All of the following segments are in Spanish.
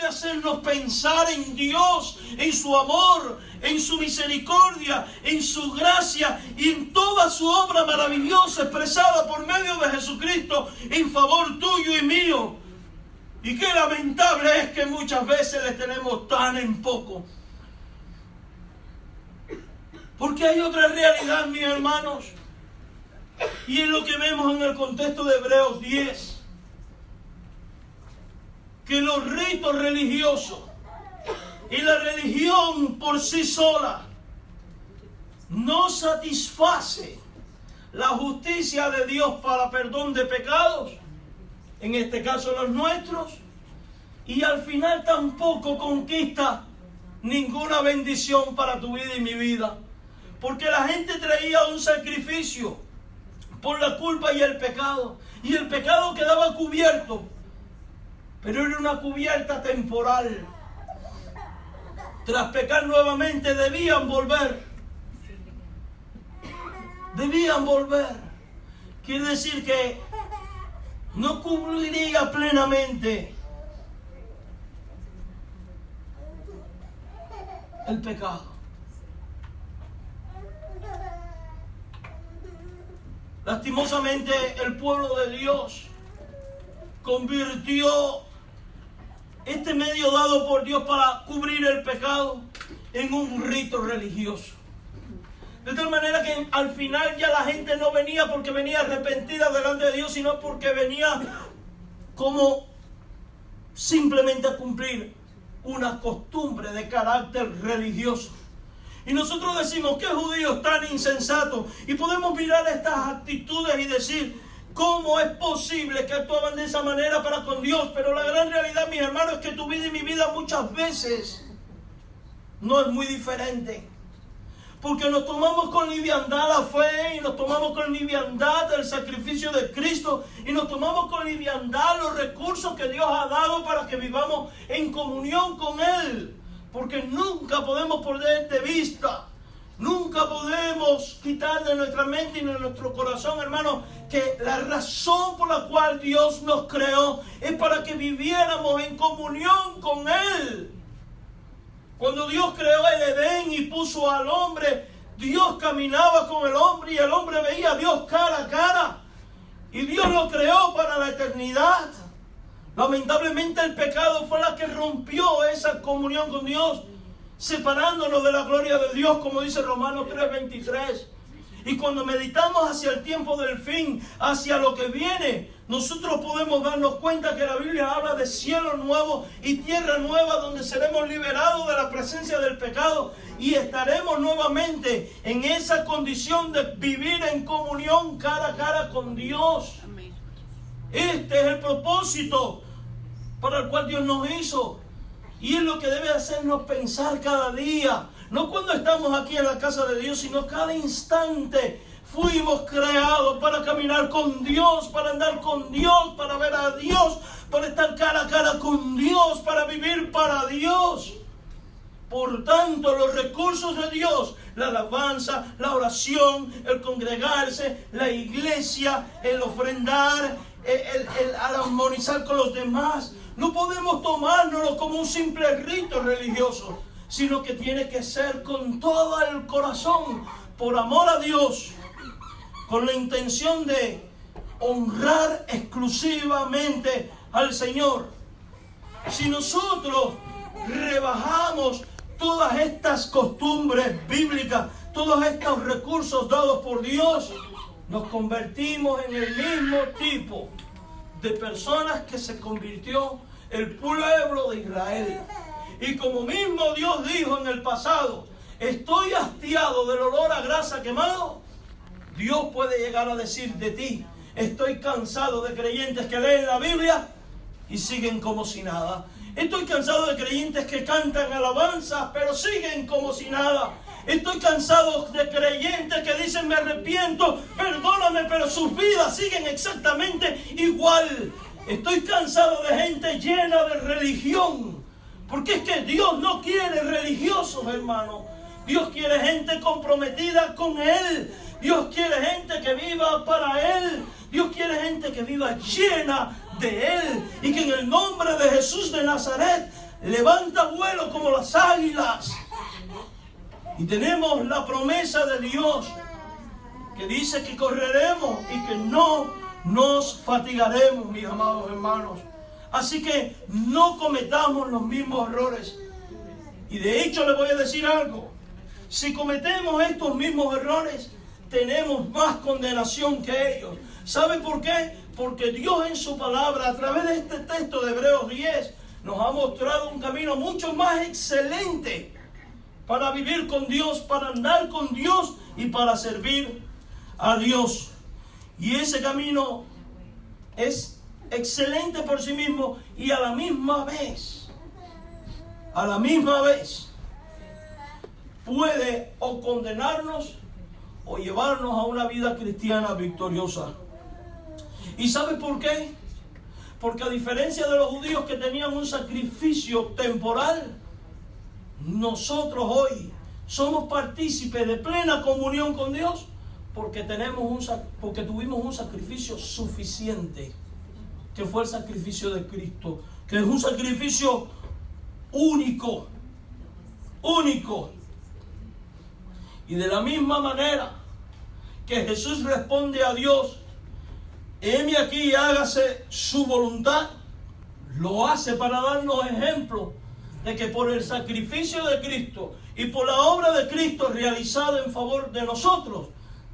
debe hacernos pensar en Dios, en su amor, en su misericordia, en su gracia y en toda su obra maravillosa expresada por medio de Jesucristo en favor tuyo y mío. Y qué lamentable es que muchas veces le tenemos tan en poco. Porque hay otra realidad, mis hermanos, y es lo que vemos en el contexto de Hebreos 10, que los ritos religiosos y la religión por sí sola no satisface la justicia de Dios para perdón de pecados, en este caso los nuestros, y al final tampoco conquista ninguna bendición para tu vida y mi vida. Porque la gente traía un sacrificio por la culpa y el pecado quedaba cubierto, pero era una cubierta temporal. Tras pecar nuevamente debían volver. Quiere decir que no cubriría plenamente el pecado. Lastimosamente, el pueblo de Dios convirtió este medio dado por Dios para cubrir el pecado en un rito religioso. De tal manera que al final ya la gente no venía porque venía arrepentida delante de Dios, sino porque venía como simplemente a cumplir una costumbre de carácter religioso. Y nosotros decimos, ¿qué judíos tan insensatos? Y podemos mirar estas actitudes y decir, ¿cómo es posible que actuaban de esa manera para con Dios? Pero la gran realidad, mis hermanos, es que tu vida y mi vida muchas veces no es muy diferente. Porque nos tomamos con liviandad la fe, y nos tomamos con liviandad el sacrificio de Cristo, y nos tomamos con liviandad los recursos que Dios ha dado para que vivamos en comunión con Él. Porque nunca podemos perder de vista, nunca podemos quitar de nuestra mente y de nuestro corazón, hermano, que la razón por la cual Dios nos creó es para que viviéramos en comunión con Él. Cuando Dios creó el Edén y puso al hombre, Dios caminaba con el hombre y el hombre veía a Dios cara a cara. Y Dios lo creó para la eternidad. Lamentablemente el pecado fue la que rompió esa comunión con Dios, separándonos de la gloria de Dios, como dice Romanos 3:23. Y cuando meditamos hacia el tiempo del fin, hacia lo que viene, nosotros podemos darnos cuenta que la Biblia habla de cielo nuevo y tierra nueva, donde seremos liberados de la presencia del pecado y estaremos nuevamente en esa condición de vivir en comunión cara a cara con Dios. Este es el propósito para el cual Dios nos hizo. Y es lo que debe hacernos pensar cada día. No cuando estamos aquí en la casa de Dios, sino cada instante. Fuimos creados para caminar con Dios, para andar con Dios, para ver a Dios, para estar cara a cara con Dios, para vivir para Dios. Por tanto, los recursos de Dios, la alabanza, la oración, el congregarse, la iglesia, el ofrendar, el armonizar con los demás, no podemos tomárnoslo como un simple rito religioso, sino que tiene que ser con todo el corazón, por amor a Dios, con la intención de honrar exclusivamente al Señor. Si nosotros rebajamos todas estas costumbres bíblicas, todos estos recursos dados por Dios, nos convertimos en el mismo tipo de personas que se convirtió el pueblo de Israel. Y como mismo Dios dijo en el pasado, estoy hastiado del olor a grasa quemado, Dios puede llegar a decir de ti, estoy cansado de creyentes que leen la Biblia y siguen como si nada. Estoy cansado de creyentes que cantan alabanzas, pero siguen como si nada. Estoy cansado de creyentes que dicen me arrepiento, perdóname, pero sus vidas siguen exactamente igual. Estoy cansado de gente llena de religión, porque es que Dios no quiere religiosos, hermano. Dios quiere gente comprometida con Él. Dios quiere gente que viva para Él. Dios quiere gente que viva llena de Él, y que en el nombre de Jesús de Nazaret levanta vuelo como las águilas. Y tenemos la promesa de Dios que dice que correremos y que no nos fatigaremos, mis amados hermanos. Así que no cometamos los mismos errores. Y de hecho les voy a decir algo. Si cometemos estos mismos errores, tenemos más condenación que ellos. ¿Sabe por qué? Porque Dios en su palabra, a través de este texto de Hebreos 10, nos ha mostrado un camino mucho más excelente para vivir con Dios, para andar con Dios y para servir a Dios. Y ese camino es excelente por sí mismo y a la misma vez puede o condenarnos o llevarnos a una vida cristiana victoriosa. ¿Y sabe por qué? Porque a diferencia de los judíos que tenían un sacrificio temporal, nosotros hoy somos partícipes de plena comunión con Dios porque tuvimos un sacrificio suficiente, que fue el sacrificio de Cristo, que es un sacrificio único. Y de la misma manera que Jesús responde a Dios, heme aquí, hágase su voluntad, lo hace para darnos ejemplo de que por el sacrificio de Cristo y por la obra de Cristo realizada en favor de nosotros,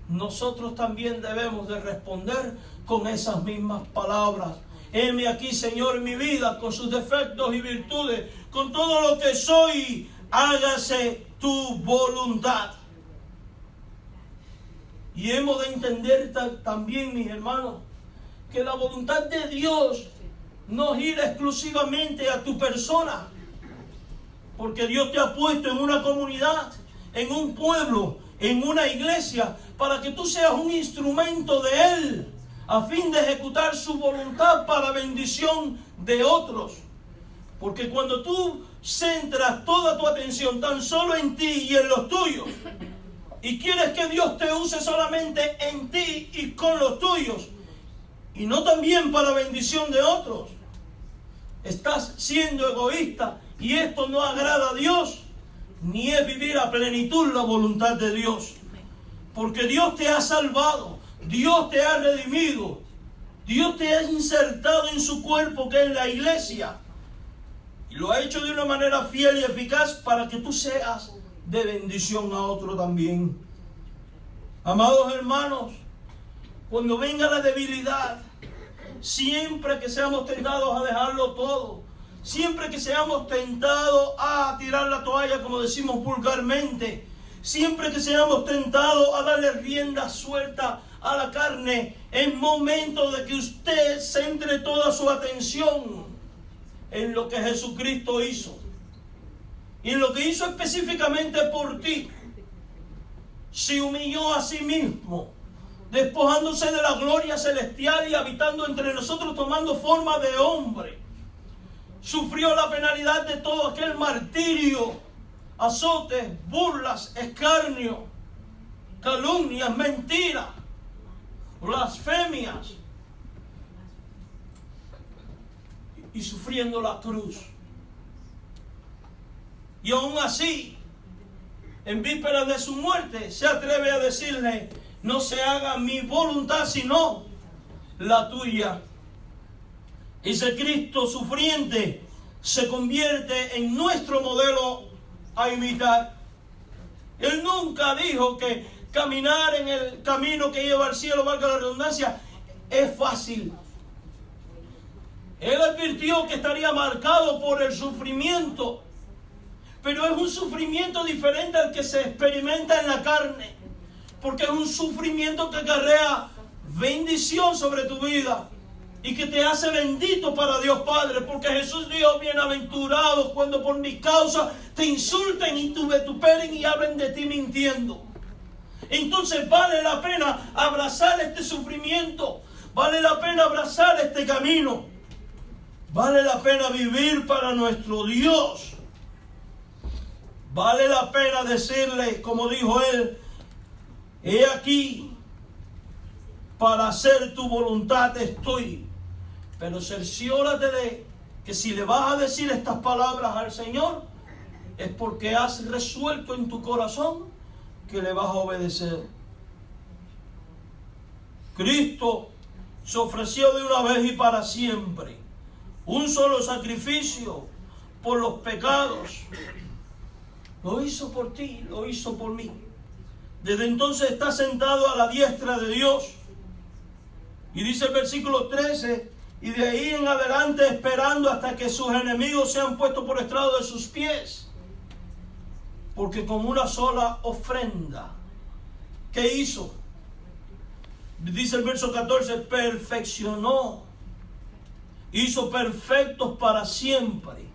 nosotros también debemos de responder con esas mismas palabras. Heme aquí, Señor, en mi vida, con sus defectos y virtudes, con todo lo que soy, hágase tu voluntad. Y hemos de entender también, mis hermanos, que la voluntad de Dios no gira exclusivamente a tu persona, porque Dios te ha puesto en una comunidad, en un pueblo, en una iglesia, para que tú seas un instrumento de Él, a fin de ejecutar su voluntad para bendición de otros. Porque cuando tú centras toda tu atención tan solo en ti y en los tuyos, y quieres que Dios te use solamente en ti y con los tuyos, y no también para bendición de otros, estás siendo egoísta, y esto no agrada a Dios, ni es vivir a plenitud la voluntad de Dios. Porque Dios te ha salvado, Dios te ha redimido, Dios te ha insertado en su cuerpo, que es la iglesia, y lo ha hecho de una manera fiel y eficaz para que tú seas de bendición a otro también. Amados hermanos, cuando venga la debilidad, siempre que seamos tentados a dejarlo todo, siempre que seamos tentados a tirar la toalla, como decimos vulgarmente, siempre que seamos tentados a darle rienda suelta a la carne, es momento de que usted centre toda su atención en lo que Jesucristo hizo. Y en lo que hizo específicamente por ti. Se humilló a sí mismo, despojándose de la gloria celestial y habitando entre nosotros, tomando forma de hombre. Sufrió la penalidad de todo aquel martirio, azotes, burlas, escarnio, calumnias, mentiras, blasfemias, y sufriendo la cruz. Y aún así, en vísperas de su muerte, se atreve a decirle: no se haga mi voluntad sino la tuya. Ese Cristo sufriente se convierte en nuestro modelo a imitar. Él nunca dijo que caminar en el camino que lleva al cielo, valga la redundancia, es fácil. Él advirtió que estaría marcado por el sufrimiento, pero es un sufrimiento diferente al que se experimenta en la carne, porque es un sufrimiento que acarrea bendición sobre tu vida y que te hace bendito para Dios Padre, porque Jesús dijo: bienaventurados cuando por mi causa te insulten y te vituperen y hablen de ti mintiendo. Entonces vale la pena abrazar este sufrimiento, vale la pena abrazar este camino, vale la pena vivir para nuestro Dios. Vale la pena decirle, como dijo él: he aquí, para hacer tu voluntad estoy, pero cerciórate de que si le vas a decir estas palabras al Señor, es porque has resuelto en tu corazón que le vas a obedecer. Cristo se ofreció de una vez y para siempre. Un solo sacrificio por los pecados. Lo hizo por ti, lo hizo por mí. Desde entonces está sentado a la diestra de Dios. Y dice el versículo 13, y de ahí en adelante esperando hasta que sus enemigos sean puestos por estrado de sus pies. Porque con una sola ofrenda, ¿qué hizo? Dice el verso 14, perfeccionó, hizo perfectos para siempre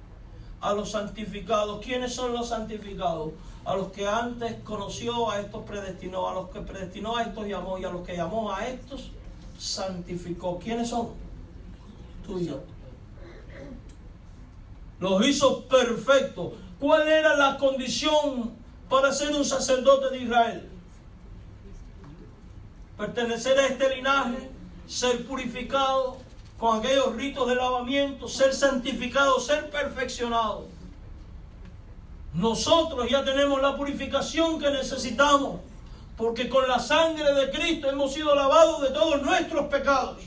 a los santificados. ¿Quiénes son los santificados? A los que antes conoció, a estos predestinó, a los que predestinó, a estos llamó, y a los que llamó, a estos santificó. ¿Quiénes son? Tú y yo. Los hizo perfectos. ¿Cuál era la condición para ser un sacerdote de Israel? Pertenecer a este linaje, ser purificado con aquellos ritos de lavamiento, ser santificado, ser perfeccionado. Nosotros ya tenemos la purificación que necesitamos, porque con la sangre de Cristo hemos sido lavados de todos nuestros pecados.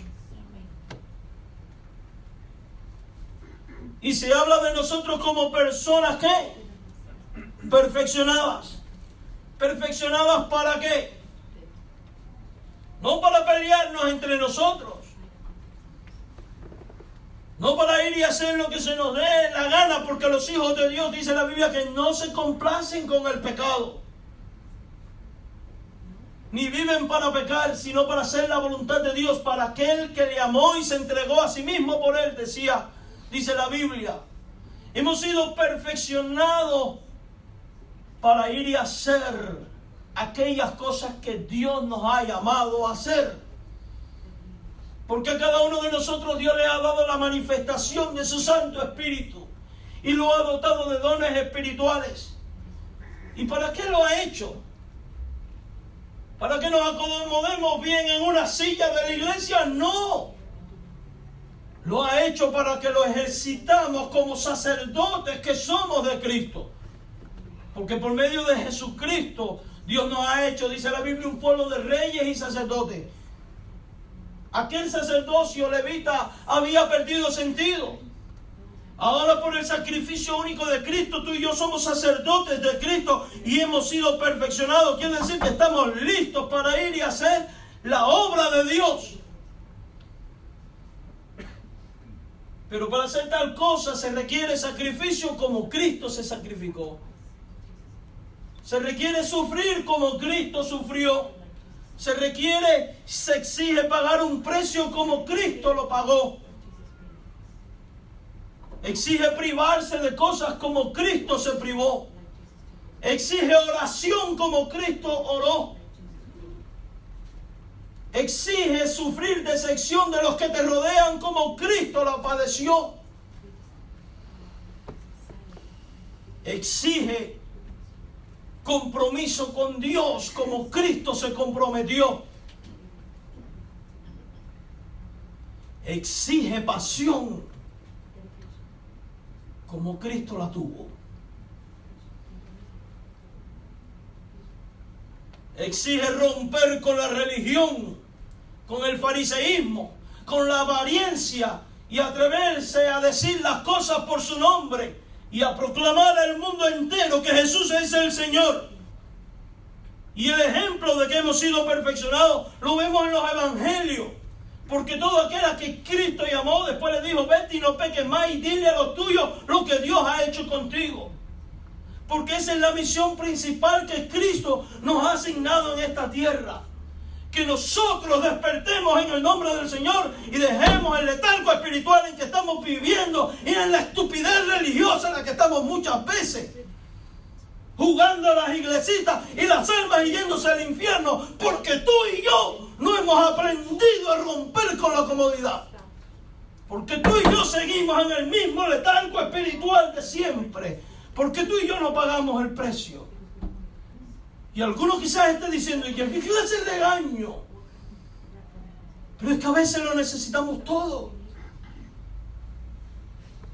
Y se habla de nosotros como personas que perfeccionadas. ¿Perfeccionadas para qué? No para pelearnos entre nosotros. No para ir y hacer lo que se nos dé la gana, porque los hijos de Dios, dice la Biblia, que no se complacen con el pecado. Ni viven para pecar, sino para hacer la voluntad de Dios, para aquel que le amó y se entregó a sí mismo por él, dice la Biblia. Hemos sido perfeccionados para ir y hacer aquellas cosas que Dios nos ha llamado a hacer. Porque a cada uno de nosotros Dios le ha dado la manifestación de su Santo Espíritu y lo ha dotado de dones espirituales. ¿Y para qué lo ha hecho? ¿Para que nos acomodemos bien en una silla de la iglesia? No. Lo ha hecho para que lo ejercitamos como sacerdotes que somos de Cristo. Porque por medio de Jesucristo Dios nos ha hecho, dice la Biblia, un pueblo de reyes y sacerdotes. Aquel sacerdocio levita había perdido sentido. Ahora por el sacrificio único de Cristo, tú y yo somos sacerdotes de Cristo y hemos sido perfeccionados. Quiere decir que estamos listos para ir y hacer la obra de Dios. Pero para hacer tal cosa se requiere sacrificio como Cristo se sacrificó. Se requiere sufrir como Cristo sufrió. Se exige pagar un precio como Cristo lo pagó. Exige privarse de cosas como Cristo se privó. Exige oración como Cristo oró. Exige sufrir decepción de los que te rodean como Cristo la padeció. Exige compromiso con Dios como Cristo se comprometió. Exige pasión como Cristo la tuvo. Exige romper con la religión, con el fariseísmo, con la apariencia y atreverse a decir las cosas por su nombre y a proclamar al mundo entero que Jesús es el Señor. Y el ejemplo de que hemos sido perfeccionados lo vemos en los evangelios. Porque todo aquel a que Cristo llamó, después le dijo: vete y no peques más y dile a los tuyos lo que Dios ha hecho contigo. Porque esa es la misión principal que Cristo nos ha asignado en esta tierra. Que nosotros despertemos en el nombre del Señor y dejemos el letargo espiritual en que estamos viviendo y en la estupidez religiosa en la que estamos muchas veces. Jugando a las iglesitas y las almas yéndose al infierno porque tú y yo no hemos aprendido a romper con la comodidad. Porque tú y yo seguimos en el mismo letargo espiritual de siempre. Porque tú y yo no pagamos el precio. Y algunos quizás estén diciendo: ¿y qué clase de regaño? Pero es que a veces lo necesitamos todo.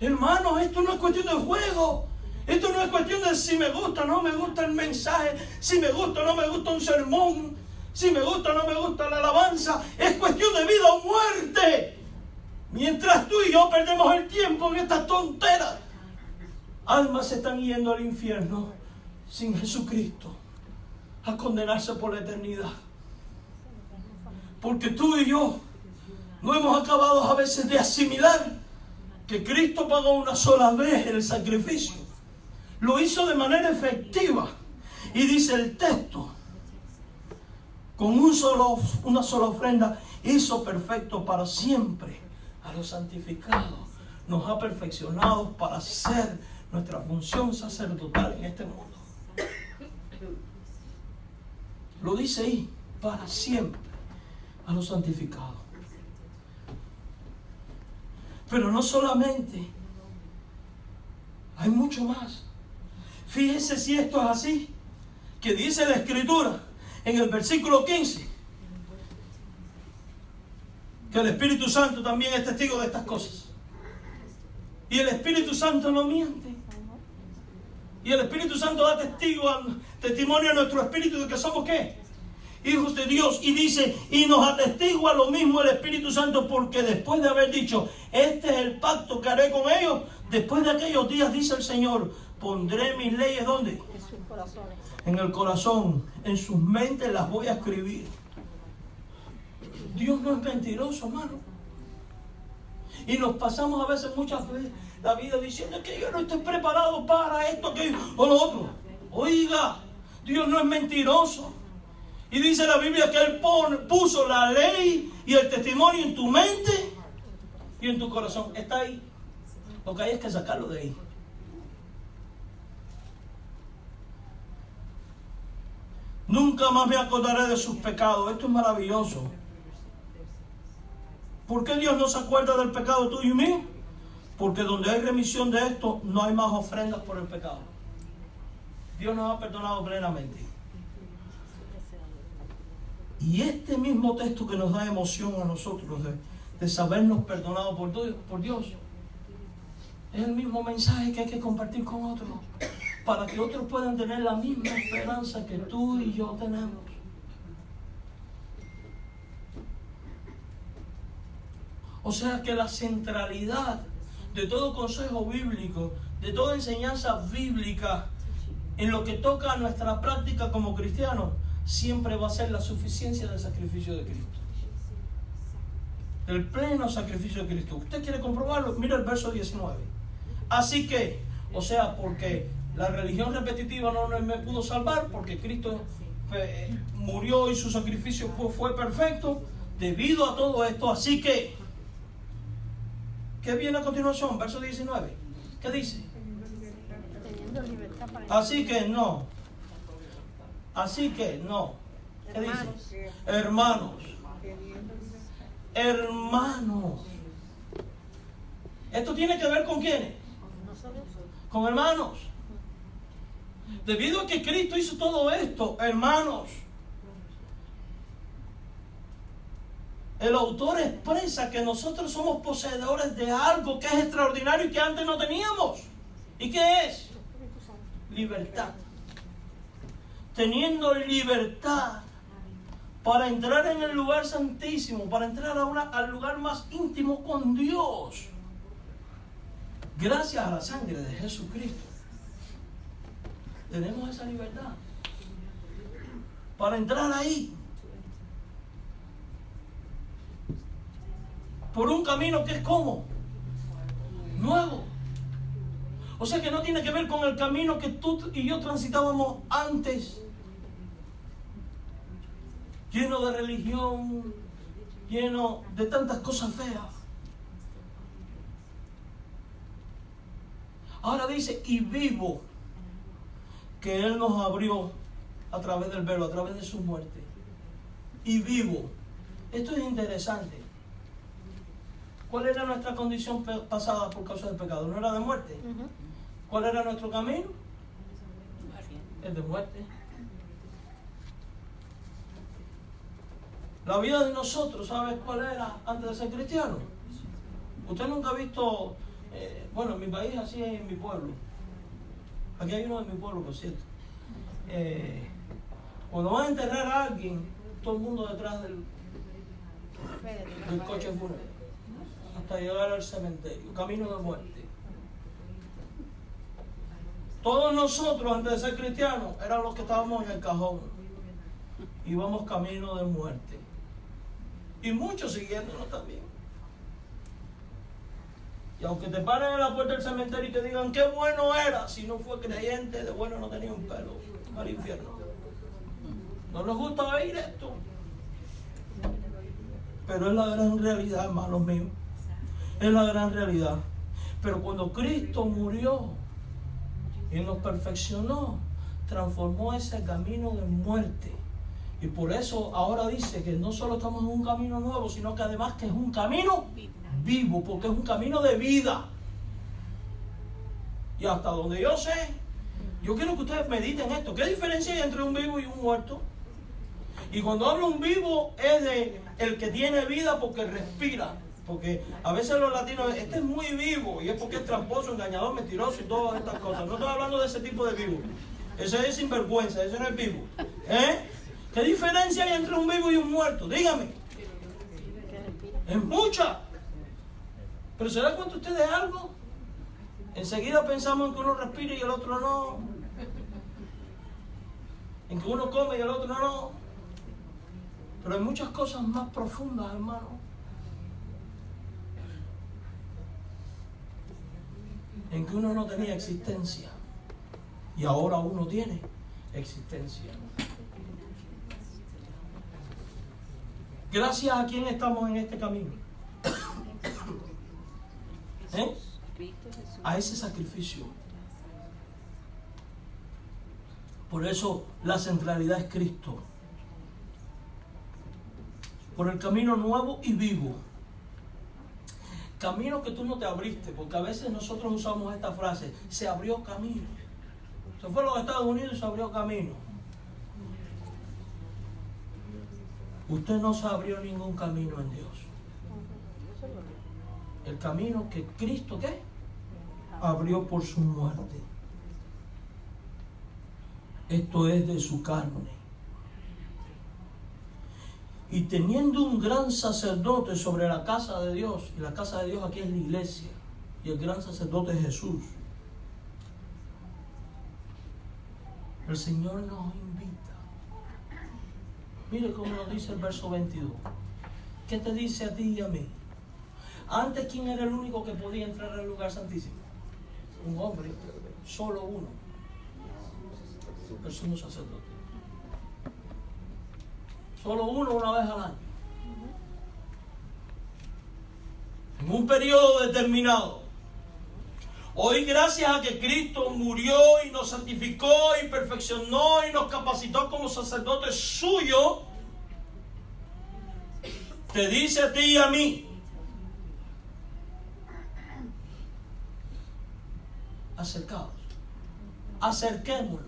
Hermanos, esto no es cuestión de juego. Esto no es cuestión de si me gusta o no me gusta el mensaje, si me gusta o no me gusta un sermón, si me gusta o no me gusta la alabanza. Es cuestión de vida o muerte. Mientras tú y yo perdemos el tiempo en estas tonteras, almas se están yendo al infierno sin Jesucristo, a condenarse por la eternidad. Porque tú y yo no hemos acabado a veces de asimilar que Cristo pagó una sola vez el sacrificio. Lo hizo de manera efectiva. Y dice el texto, con una sola ofrenda hizo perfecto para siempre a los santificados. Nos ha perfeccionado para hacer nuestra función sacerdotal en este mundo. Lo dice ahí, para siempre a los santificados. Pero no solamente, hay mucho más. Fíjese si esto es así, que dice la Escritura en el versículo 15, que el Espíritu Santo también es testigo de estas cosas. Y el Espíritu Santo no miente. Y el Espíritu Santo da testimonio a nuestro espíritu de que somos ¿qué? Hijos de Dios. Y dice, y nos atestigua lo mismo el Espíritu Santo, porque después de haber dicho, este es el pacto que haré con ellos, después de aquellos días, dice el Señor, pondré mis leyes, ¿dónde? En sus corazones. En el corazón, en sus mentes las voy a escribir. Dios no es mentiroso, hermano. Y nos pasamos a veces, muchas veces, la vida diciendo que yo no estoy preparado para esto, aquello o lo otro. Oiga, Dios no es mentiroso. Y dice la Biblia que Él puso la ley y el testimonio en tu mente y en tu corazón. Está ahí. Lo que hay es que sacarlo de ahí. Nunca más me acordaré de sus pecados. Esto es maravilloso. ¿Por qué Dios no se acuerda del pecado tuyo y mío? Porque donde hay remisión de esto, no hay más ofrendas por el pecado. Dios nos ha perdonado plenamente. Y este mismo texto que nos da emoción a nosotros de sabernos perdonados por Dios, es el mismo mensaje que hay que compartir con otros, para que otros puedan tener la misma esperanza que tú y yo tenemos. O sea que la centralidad de todo consejo bíblico, de toda enseñanza bíblica, en lo que toca a nuestra práctica como cristianos, siempre va a ser la suficiencia del sacrificio de Cristo. El pleno sacrificio de Cristo. ¿Usted quiere comprobarlo? Mira el verso 19. Así que, o sea, porque la religión repetitiva no me pudo salvar, porque Cristo murió y su sacrificio fue perfecto, debido a todo esto, así que, ¿qué viene a continuación? Verso 19. ¿Qué dice? Así que no. Así que no. ¿Qué dice? Hermanos. Hermanos. ¿Esto tiene que ver con quiénes? Con hermanos. Debido a que Cristo hizo todo esto, hermanos, el autor expresa que nosotros somos poseedores de algo que es extraordinario y que antes no teníamos. ¿Y qué es? Libertad. Teniendo libertad para entrar en el lugar santísimo, para entrar al lugar más íntimo con Dios, gracias a la sangre de Jesucristo, tenemos esa libertad para entrar ahí por un camino que es como nuevo. O sea que no tiene que ver con el camino que tú y yo transitábamos antes, lleno de religión, lleno de tantas cosas feas. Ahora dice, y vivo, que Él nos abrió a través del velo, a través de su muerte. Y vivo. Esto es interesante. ¿Cuál era nuestra condición pasada por causa del pecado? ¿No era de muerte? ¿Cuál era nuestro camino? El de muerte. La vida de nosotros, ¿sabes cuál era antes de ser cristiano? Usted nunca ha visto Bueno, en mi país así es, en mi pueblo. Aquí hay uno de mi pueblo, por cierto. Cuando van a enterrar a alguien, todo el mundo detrás del coche fúnebre, hasta llegar al cementerio, camino de muerte. Todos nosotros, antes de ser cristianos, éramos los que estábamos en el cajón. Íbamos camino de muerte. Y muchos siguiéndonos también. Y aunque te paren en la puerta del cementerio y te digan qué bueno era, si no fue creyente, de bueno no tenía un pelo, al infierno. No nos gusta oír esto. Pero es la gran realidad, hermanos míos. Es la gran realidad. Pero cuando Cristo murió y nos perfeccionó, transformó ese camino de muerte. Y por eso ahora dice que no solo estamos en un camino nuevo, sino que además que es un camino vivo, porque es un camino de vida. Y hasta donde yo sé, yo quiero que ustedes mediten esto. ¿Qué diferencia hay entre un vivo y un muerto? Y cuando hablo un vivo es de el que tiene vida porque respira. Porque a veces los latinos, este es muy vivo, y es porque es tramposo, engañador, mentiroso y todas estas cosas. No estoy hablando de ese tipo de vivo. Ese es sinvergüenza, ese no es vivo. ¿Qué diferencia hay entre un vivo y un muerto? Dígame. Es mucha. Pero ¿se da cuenta usted de algo? Enseguida pensamos en que uno respira y el otro no. En que uno come y el otro no. Pero hay muchas cosas más profundas, hermano. En que uno no tenía existencia. Y ahora uno tiene existencia. Gracias a quién estamos en este camino. A ese sacrificio. Por eso la centralidad es Cristo. Por el camino nuevo y vivo. Camino que tú no te abriste, porque a veces nosotros usamos esta frase, se abrió camino. Se fue a los Estados Unidos y se abrió camino. Usted no se abrió ningún camino en Dios. El camino que Cristo, ¿qué? Abrió por su muerte. Esto es de su carne. Y teniendo un gran sacerdote sobre la casa de Dios, y la casa de Dios aquí es la iglesia, y el gran sacerdote es Jesús, el Señor nos invita. Mire cómo nos dice el verso 22. ¿Qué te dice a ti y a mí? Antes, ¿quién era el único que podía entrar al lugar santísimo? Un hombre, solo uno, el sumo sacerdote. Solo uno una vez al año. En un periodo determinado. Hoy, gracias a que Cristo murió y nos santificó y perfeccionó y nos capacitó como sacerdotes suyos, te dice a ti y a mí: acercaos, acerquémonos.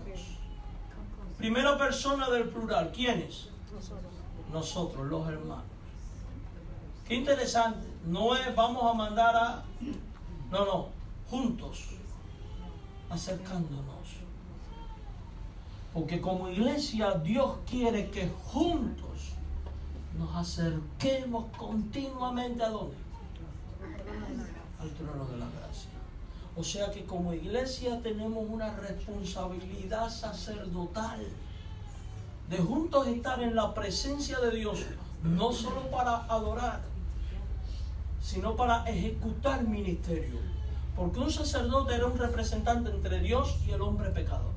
Primera persona del plural, ¿quiénes? Nosotros, los hermanos. Qué interesante. No es vamos a mandar a... No, juntos, acercándonos. Porque como iglesia Dios quiere que juntos nos acerquemos continuamente ¿a dónde? Al trono de la gracia. O sea que como iglesia tenemos una responsabilidad sacerdotal de juntos estar en la presencia de Dios, no solo para adorar, sino para ejecutar ministerio. Porque un sacerdote era un representante entre Dios y el hombre pecador.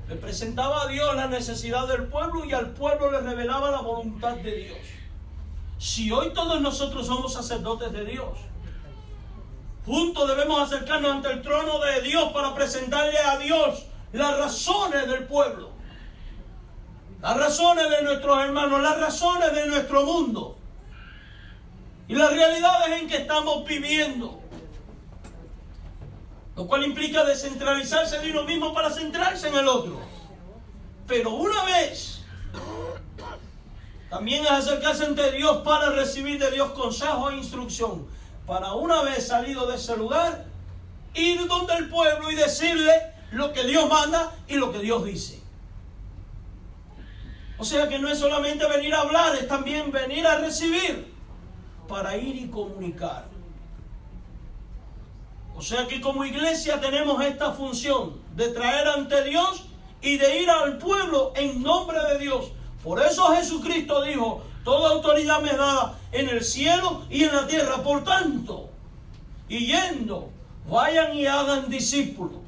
Le presentaba a Dios la necesidad del pueblo y al pueblo le revelaba la voluntad de Dios. Si hoy todos nosotros somos sacerdotes de Dios, juntos debemos acercarnos ante el trono de Dios para presentarle a Dios las razones del pueblo, las razones de nuestros hermanos, las razones de nuestro mundo y las realidades en que estamos viviendo. Lo cual implica descentralizarse de uno mismo para centrarse en el otro. Pero una vez, también es acercarse ante Dios para recibir de Dios consejo e instrucción. para una vez salido de ese lugar, ir donde el pueblo y decirle lo que Dios manda y lo que Dios dice. O sea que no es solamente venir a hablar, es también venir a recibir para ir y comunicar. O sea que como iglesia tenemos esta función de traer ante Dios y de ir al pueblo en nombre de Dios. Por eso Jesucristo dijo: toda autoridad me es dada en el cielo y en la tierra. Por tanto, y yendo, vayan y hagan discípulos.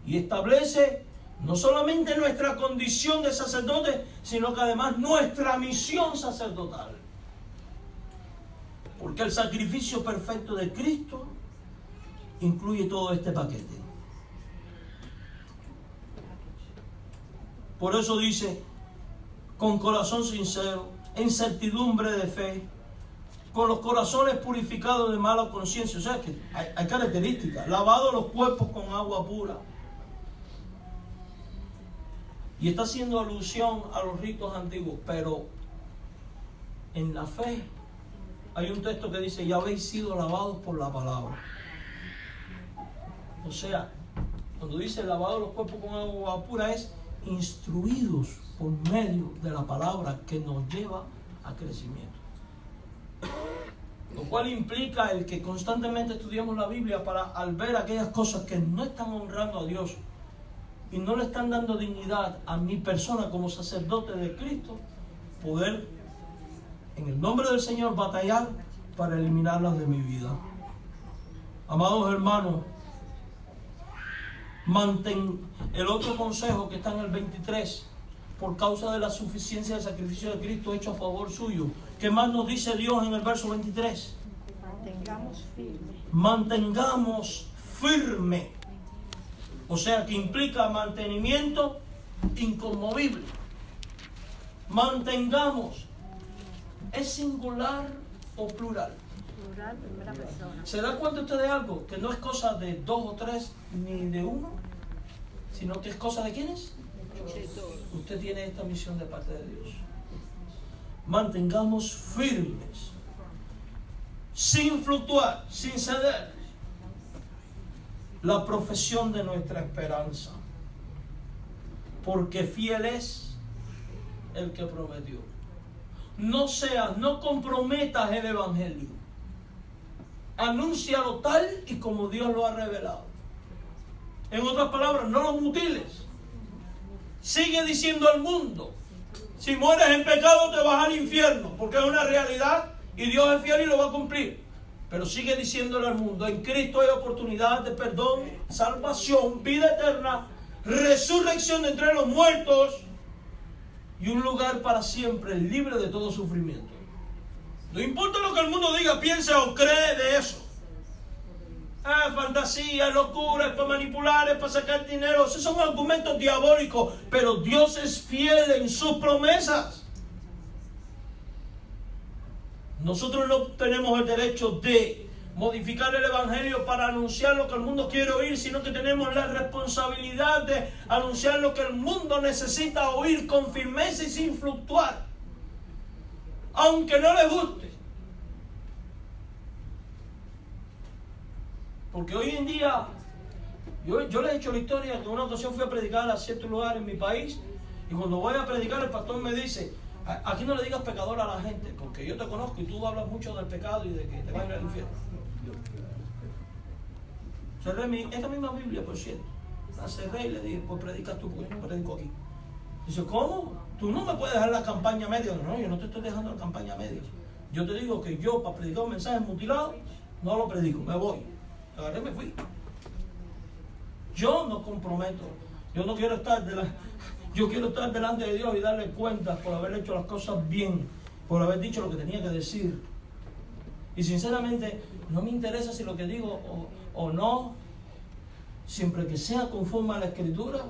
Y establece no solamente nuestra condición de sacerdote, sino que además nuestra misión sacerdotal. Porque el sacrificio perfecto de Cristo incluye todo este paquete. Por eso dice: con corazón sincero, en certidumbre de fe, con los corazones purificados de mala conciencia. O sea que hay características. Lavado los cuerpos con agua pura. Y está haciendo alusión a los ritos antiguos, pero en la fe hay un texto que dice: ya habéis sido lavados por la palabra. O sea, cuando dice lavado los cuerpos con agua pura, es instruidos por medio de la palabra que nos lleva a crecimiento. Lo cual implica el que constantemente estudiamos la Biblia para, al ver aquellas cosas que no están honrando a Dios y no le están dando dignidad a mi persona como sacerdote de Cristo, poder en el nombre del Señor batallar para eliminarlas de mi vida. Amados hermanos, el otro consejo que está en el 23, por causa de la suficiencia del sacrificio de Cristo hecho a favor suyo. ¿Qué más nos dice Dios en el verso 23? Mantengamos firme. Mantengamos firme. O sea que implica mantenimiento inconmovible. Mantengamos. ¿Es singular o plural? Plural, primera persona. ¿Se da cuenta usted de algo? Que no es cosa de dos o tres ni de uno, sino que es cosa de ¿quiénes? Usted tiene esta misión de parte de Dios. Mantengamos firmes, sin fluctuar, sin ceder, la profesión de nuestra esperanza, porque fiel es el que prometió. No comprometas el evangelio. Anúncialo tal y como Dios lo ha revelado. En otras palabras, no lo mutiles. Sigue diciendo al mundo: si mueres en pecado te vas al infierno, porque es una realidad y Dios es fiel y lo va a cumplir. Pero sigue diciéndole al mundo: en Cristo hay oportunidad de perdón, salvación, vida eterna, resurrección de entre los muertos y un lugar para siempre libre de todo sufrimiento. No importa lo que el mundo diga, piense o cree de eso. Fantasía, locura, es para manipular, es para sacar dinero. Esos son argumentos diabólicos, pero Dios es fiel en sus promesas. Nosotros no tenemos el derecho de modificar el evangelio para anunciar lo que el mundo quiere oír, sino que tenemos la responsabilidad de anunciar lo que el mundo necesita oír con firmeza y sin fluctuar, aunque no le guste. Porque hoy en día, yo les he hecho la historia que en una ocasión fui a predicar a cierto lugar en mi país, y cuando voy a predicar el pastor me dice: aquí no le digas pecador a la gente, porque yo te conozco y tú hablas mucho del pecado y de que te vas a ir al infierno. Cerré esta misma Biblia, por cierto, la cerré y le dije: pues predicas tú, porque yo no predico aquí. Dice: ¿cómo? Tú no me puedes dejar la campaña a medias. No, yo no te estoy dejando la campaña a medias. Yo te digo que yo, para predicar un mensaje mutilado, no lo predico, me voy. Agarré y me fui. Yo no comprometo. Yo no quiero estar yo quiero estar delante de Dios y darle cuentas por haber hecho las cosas bien, por haber dicho lo que tenía que decir. Y sinceramente, no me interesa si lo que digo o no, siempre que sea conforme a la Escritura.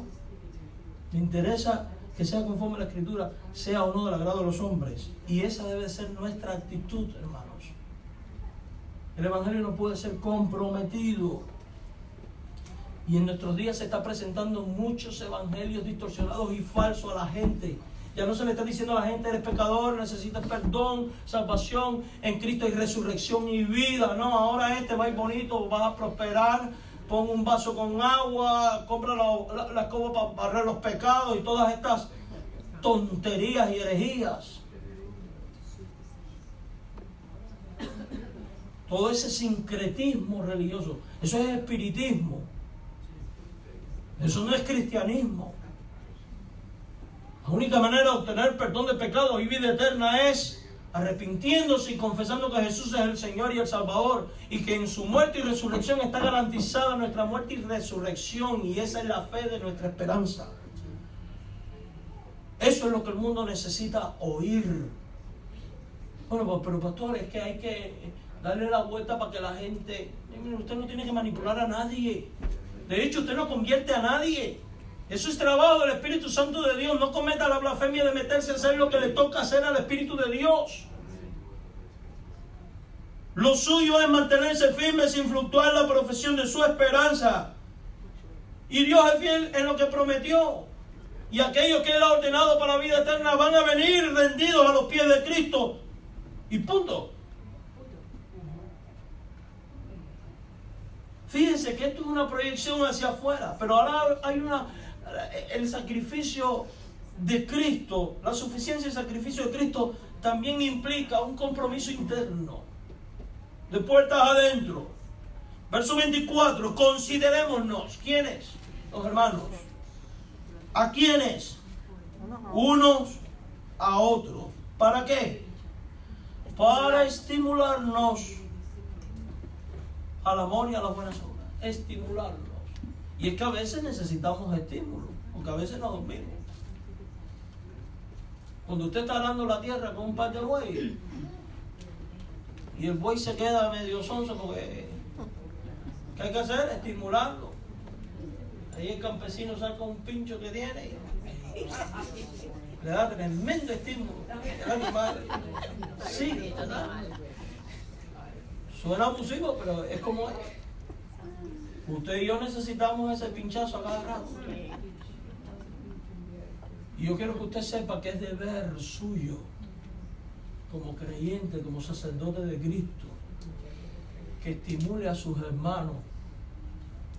Me interesa que sea conforme a la Escritura, sea o no del agrado de los hombres. Y esa debe ser nuestra actitud, hermanos. El evangelio no puede ser comprometido. Y en nuestros días se está presentando muchos evangelios distorsionados y falsos a la gente. Ya no se le está diciendo a la gente, eres pecador, necesitas perdón, salvación, en Cristo hay resurrección y vida. No, ahora va a ir bonito, vas a prosperar, pon un vaso con agua, compra la escoba para barrer los pecados y todas estas tonterías y herejías. Todo ese sincretismo religioso, eso es espiritismo. Eso no es cristianismo. La única manera de obtener perdón de pecados y vida eterna es arrepintiéndose y confesando que Jesús es el Señor y el Salvador, y que en su muerte y resurrección está garantizada nuestra muerte y resurrección, y esa es la fe de nuestra esperanza. Eso es lo que el mundo necesita oír. Bueno, pero pastor, es que hay que darle la vuelta para que la gente... Usted no tiene que manipular a nadie. De hecho, usted no convierte a nadie. Eso es trabajo del Espíritu Santo de Dios. No cometa la blasfemia de meterse a hacer lo que le toca hacer al Espíritu de Dios. Lo suyo es mantenerse firme sin fluctuar la profesión de su esperanza. Y Dios es fiel en lo que prometió. Y aquellos que Él ha ordenado para la vida eterna van a venir rendidos a los pies de Cristo. Y punto. Fíjense que esto es una proyección hacia afuera, pero ahora hay el sacrificio de Cristo, la suficiencia del sacrificio de Cristo también implica un compromiso interno, de puertas adentro. Verso 24, considerémonos, ¿quiénes? Los hermanos. ¿A quiénes? Unos a otros. ¿Para qué? Para estimularnos al amor y a las buenas obras. Estimularnos. Y es que a veces necesitamos estímulo, porque a veces nos dormimos. Cuando usted está arando la tierra con un par de bueyes y el buey se queda medio sonso, porque ¿qué hay que hacer? Estimularlo. Ahí el campesino saca un pincho que tiene y le da tremendo estímulo al animal. Sí, ¿verdad? Suena abusivo, pero es como es. Usted y yo necesitamos ese pinchazo a cada rato. Y yo quiero que usted sepa que es deber suyo, como creyente, como sacerdote de Cristo, que estimule a sus hermanos.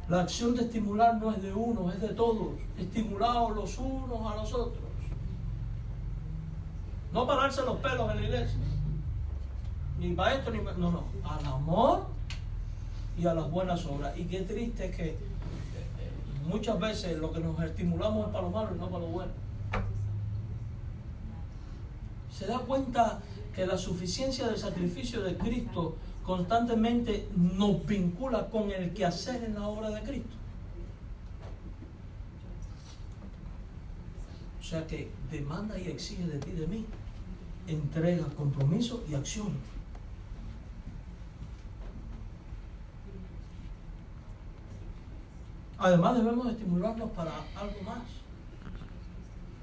La acción de estimular no es de uno, es de todos. Estimulados los unos a los otros. No pararse los pelos en la iglesia. Ni para esto, ni para... No. Al amor y a las buenas obras. Y qué triste es que muchas veces lo que nos estimulamos es para lo malo y no para lo bueno. ¿Se da cuenta que la suficiencia del sacrificio de Cristo constantemente nos vincula con el quehacer en la obra de Cristo? O sea que demanda y exige de ti y de mí entrega, compromiso y acción. Además debemos estimularnos para algo más.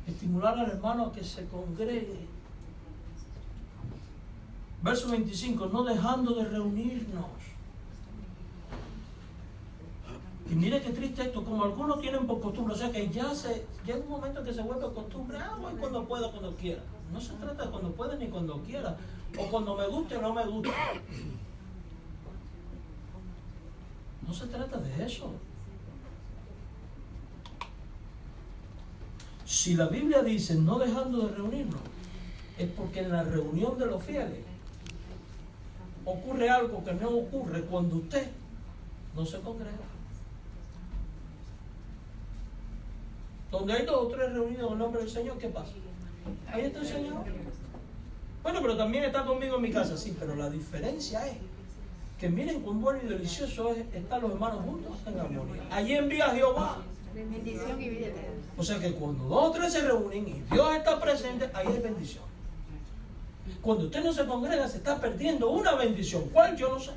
Estimular al hermano a que se congregue. Verso 25, no dejando de reunirnos. Y mire qué triste esto, como algunos tienen por costumbre, o sea que ya llega un momento en que se vuelve costumbre, voy cuando puedo, cuando quiera. No se trata de cuando pueda ni cuando quiera, o cuando me guste o no me guste. No se trata de eso. Si la Biblia dice no dejando de reunirnos, es porque en la reunión de los fieles ocurre algo que no ocurre cuando usted no se congrega. Donde hay 2 o 3 reunidos en el nombre del Señor, ¿qué pasa? Ahí está el Señor. Bueno, pero también está conmigo en mi casa, sí, pero la diferencia es que miren cuán bueno y delicioso es estar los hermanos juntos en armonía. Allí envía Jehová bendición y vida eterna. O sea que cuando 2 o 3 se reúnen y Dios está presente, ahí hay bendición. Cuando usted no se congrega, se está perdiendo una bendición. ¿Cuál? Yo no sé.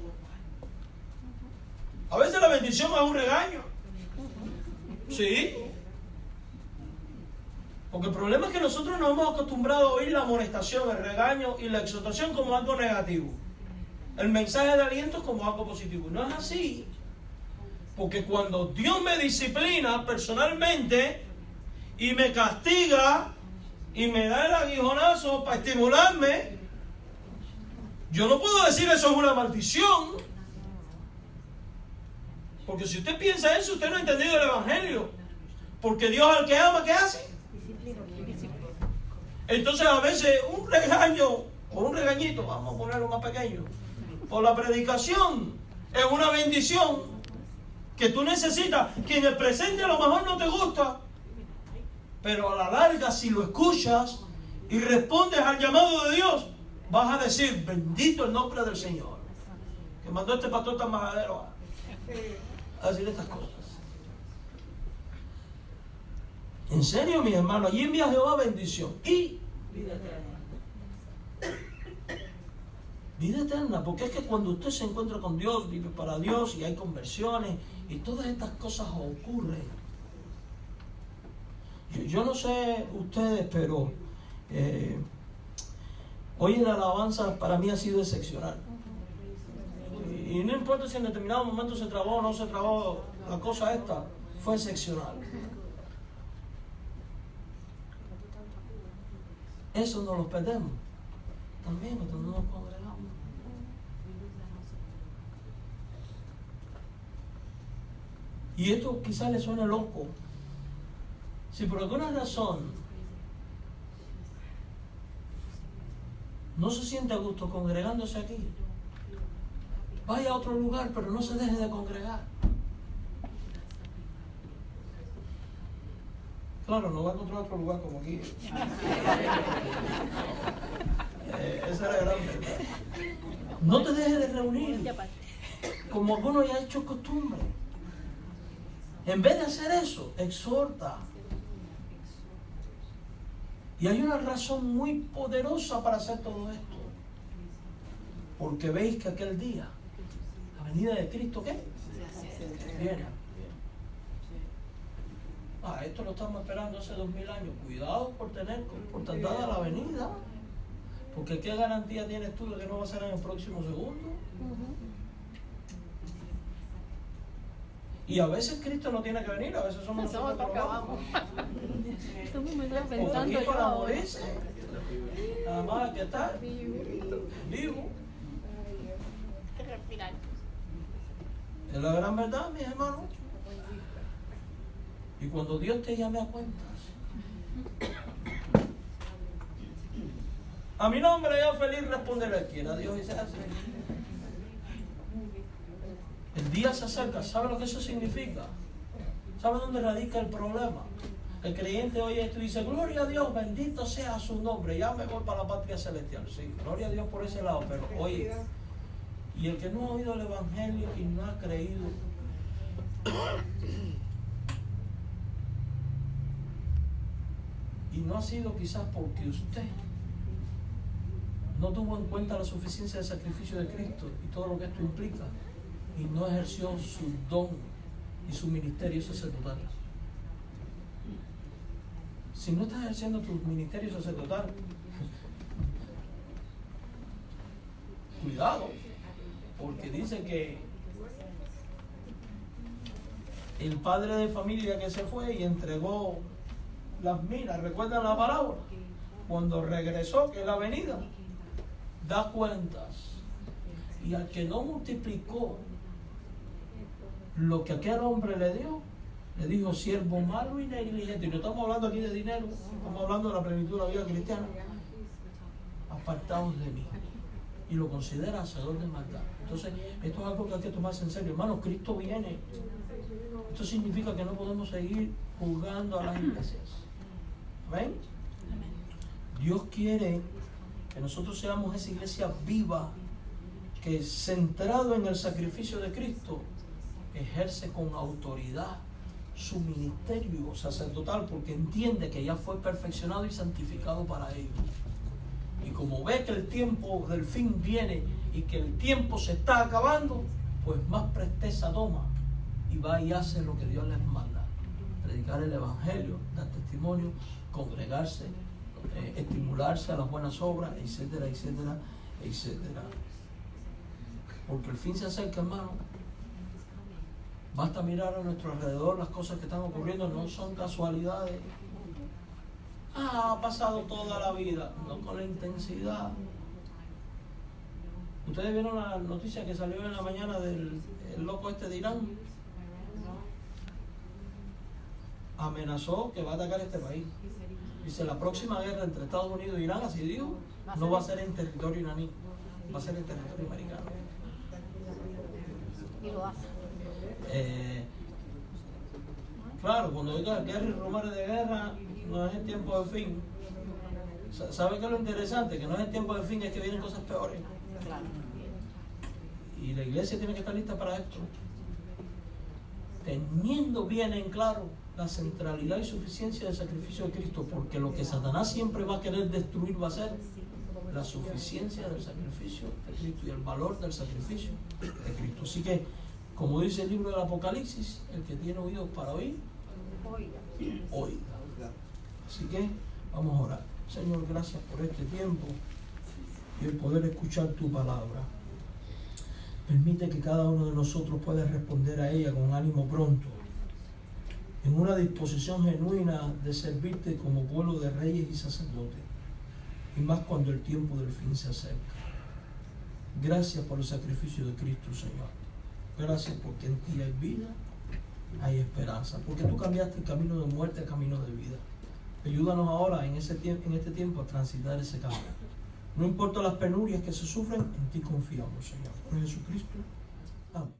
A veces la bendición es un regaño. Sí. Porque el problema es que nosotros nos hemos acostumbrado a oír la amonestación, el regaño y la exhortación como algo negativo. El mensaje de aliento como algo positivo. No es así. Porque cuando Dios me disciplina personalmente y me castiga y me da el aguijonazo para estimularme, yo no puedo decir eso es una maldición. Porque si usted piensa eso, usted no ha entendido el Evangelio. Porque Dios al que ama, ¿qué hace? Entonces a veces un regaño o un regañito, vamos a ponerlo más pequeño, por la predicación es una bendición que tú necesitas, que en el presente a lo mejor no te gusta, pero a la larga si lo escuchas y respondes al llamado de Dios, vas a decir, bendito el nombre del Señor, que mandó este pastor tan majadero a decir estas cosas. En serio, mi hermano, allí envía Jehová bendición y vida eterna. Vida eterna, porque es que cuando usted se encuentra con Dios, vive para Dios y hay conversiones y todas estas cosas ocurren. Yo no sé ustedes, pero hoy en la alabanza para mí ha sido excepcional. Y no importa si en determinado momento se trabó o no se trabó, la cosa esta fue excepcional. Eso no lo perdemos. También cuando nos congregamos. Y esto quizás le suene loco. Si por alguna razón no se siente a gusto congregándose aquí, vaya a otro lugar, pero no se deje de congregar. Claro, no va a encontrar otro lugar como aquí. Esa era la gran verdad. No te dejes de reunir, como algunos ya han hecho costumbre. En vez de hacer eso, exhorta. Y hay una razón muy poderosa para hacer todo esto. Porque veis que aquel día, la venida de Cristo, ¿qué? Viene. Esto lo estamos esperando hace 2000 años. Cuidado por tardar la venida. Porque ¿qué garantía tienes tú de que no va a ser en el próximo segundo? Y a veces Cristo no tiene que venir, a veces somos nosotros que lo vamos. Porque aquí para morirse, nada más que estar vivo. Es la gran verdad, mis hermanos. Y cuando Dios te llame a cuentas, a mi nombre yo feliz responderé, quiera Dios y se hace. El día se acerca, ¿sabe lo que eso significa? ¿Sabe dónde radica el problema? El creyente oye esto y dice, gloria a Dios, bendito sea su nombre, ya me voy para la patria celestial. Sí, gloria a Dios por ese lado, pero oye, y el que no ha oído el Evangelio y no ha creído, y no ha sido quizás porque usted no tuvo en cuenta la suficiencia del sacrificio de Cristo y todo lo que esto implica, y no ejerció su don y su ministerio sacerdotal. Si no estás ejerciendo tu ministerio sacerdotal, cuidado, porque dice que el padre de familia que se fue y entregó las minas, ¿recuerdan la parábola? Cuando regresó, que es la venida, da cuentas, y al que no multiplicó lo que aquel hombre le dio, le dijo, siervo malo y negligente. Y no estamos hablando aquí de dinero, estamos hablando de la plenitud de la vida cristiana. Apartaos de mí. Y lo considera hacedor de maldad. Entonces, esto es algo que hay que tomarse en serio. Hermanos, Cristo viene. Esto significa que no podemos seguir juzgando a las iglesias. ¿Ven? Dios quiere que nosotros seamos esa iglesia viva, que centrado en el sacrificio de Cristo, ejerce con autoridad su ministerio sacerdotal, porque entiende que ya fue perfeccionado y santificado para ello. Y como ve que el tiempo del fin viene y que el tiempo se está acabando, pues más presteza toma y va y hace lo que Dios les manda: predicar el Evangelio, dar testimonio, congregarse, estimularse a las buenas obras, etcétera, etcétera, etcétera. Porque el fin se acerca, hermano. Basta mirar a nuestro alrededor, las cosas que están ocurriendo no son casualidades. ha pasado toda la vida, no con la intensidad. ¿Ustedes vieron la noticia que salió en la mañana del loco este de Irán? Amenazó que va a atacar este país. Dice, la próxima guerra entre Estados Unidos e Irán, así dijo, no va a ser en territorio iraní, va a ser en territorio americano. Y lo hace. Claro, cuando diga guerra y rumores de guerra, no es el tiempo del fin. ¿Sabe qué es lo interesante? Que no es el tiempo del fin, es que vienen cosas peores. Claro. Y la iglesia tiene que estar lista para esto. Teniendo bien en claro la centralidad y suficiencia del sacrificio de Cristo, porque lo que Satanás siempre va a querer destruir va a ser la suficiencia del sacrificio de Cristo y el valor del sacrificio de Cristo. Así que, como dice el libro del Apocalipsis, el que tiene oídos para oír, oiga. Así que vamos a orar. Señor, gracias por este tiempo y el poder escuchar tu palabra. Permite que cada uno de nosotros pueda responder a ella con ánimo pronto, en una disposición genuina de servirte como pueblo de reyes y sacerdotes, y más cuando el tiempo del fin se acerca. Gracias por el sacrificio de Cristo, Señor. Gracias porque en ti hay vida, hay esperanza, porque tú cambiaste el camino de muerte a camino de vida. Ayúdanos ahora en este tiempo a transitar ese camino. No importa las penurias que se sufren, en ti confiamos, Señor. Por Jesucristo. Amén.